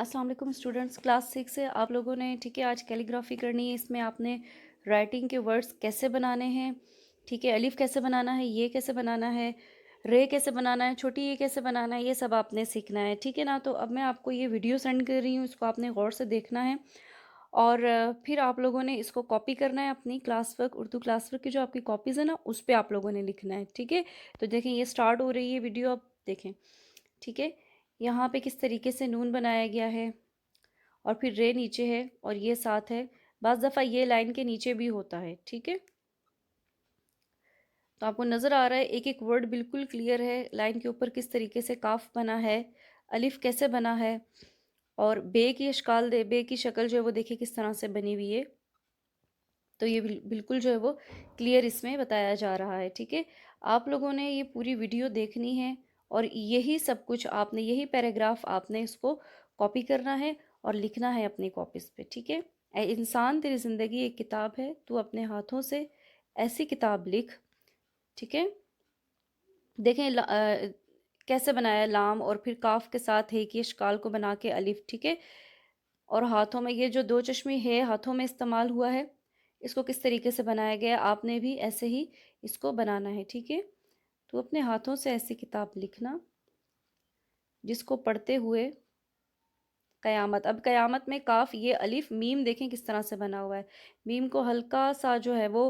अस्सलाम वालेकुम students, class 6 से आप लोगों ने ठीक है आज कैलीग्राफी करनी है। इसमें आपने राइटिंग के वर्ड्स कैसे बनाने हैं, ठीक है, अलिफ कैसे बनाना है, ये कैसे बनाना है, रे कैसे बनाना है, छोटी ये कैसे बनाना है, ये सब आपने सीखना है, ठीक है ना। तो अब मैं आपको ये वीडियो सेंड कर रही हूँ, इसको आपने गौर से देखना है और फिर आप लोगों ने इसको कॉपी करना है। अपनी class work, Urdu class work की जो आपकी कॉपीज़ है ना, उस पर आप लोगों ने लिखना है, ठीक है। तो देखें ये स्टार्ट हो रही है वीडियो, अब देखें, ठीक है। यहाँ पे किस तरीके से नून बनाया गया है और फिर रे नीचे है और ये साथ है। बाज़ दफ़ा ये लाइन के नीचे भी होता है, ठीक है। तो आपको नज़र आ रहा है एक एक वर्ड बिल्कुल क्लियर है। लाइन के ऊपर किस तरीके से काफ बना है, अलिफ कैसे बना है और बे की अशकाल दे, बे की शक्ल जो है वो देखिए किस तरह से बनी हुई है। तो ये बिल्कुल जो है वो क्लियर इसमें बताया जा रहा है, ठीक है। आप लोगों ने ये पूरी वीडियो देखनी है और यही सब कुछ आपने, यही पैराग्राफ आपने इसको कॉपी करना है और लिखना है अपनी कॉपीज़ पे, ठीक है। ए इंसान तेरी ज़िंदगी एक किताब है, तू अपने हाथों से ऐसी किताब लिख, ठीक है। देखें कैसे बनाया लाम और फिर काफ के साथ है कि अशकाल को बना के अलिफ, ठीक है। और हाथों में ये जो दो चश्मे है हाथों में इस्तेमाल हुआ है, इसको किस तरीके से बनाया गया आपने भी ऐसे ही इसको बनाना है, ठीक है। तो अपने हाथों से ऐसी किताब लिखना जिसको पढ़ते हुए क़यामत, अब क़यामत में काफ ये अलिफ मीम देखें किस तरह से बना हुआ है। मीम को हल्का सा जो है वो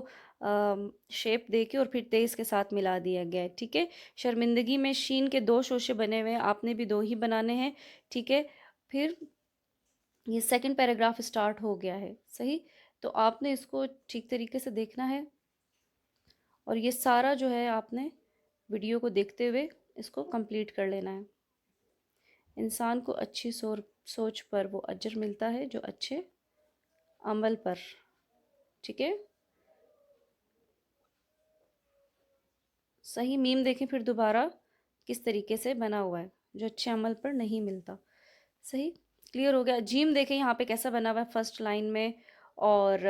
शेप दे के और फिर तेज़ के साथ मिला दिया गया है, ठीक है। शर्मिंदगी में शीन के दो शोशे बने हुए हैं, आपने भी दो ही बनाने हैं, ठीक है। फिर ये सेकंड पैराग्राफ स्टार्ट हो गया है, सही। तो आपने इसको ठीक तरीके से देखना है और ये सारा जो है आपने वीडियो को देखते हुए इसको कंप्लीट कर लेना है। इंसान को अच्छी सोच पर वो अजर मिलता है जो अच्छे अमल पर, ठीक है। सही मीम देखें फिर दोबारा किस तरीके से बना हुआ है, जो अच्छे अमल पर नहीं मिलता, सही। क्लियर हो गया। जीम देखें यहाँ पे कैसा बना हुआ है फर्स्ट लाइन में। और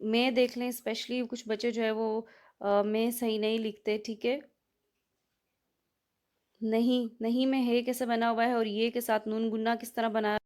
मैं देख लें, स्पेशली कुछ बच्चे जो है वो मैं सही नहीं लिखते, ठीक है। नहीं नहीं में है कैसे बना हुआ है और ये के साथ नून गुन्ना किस तरह बना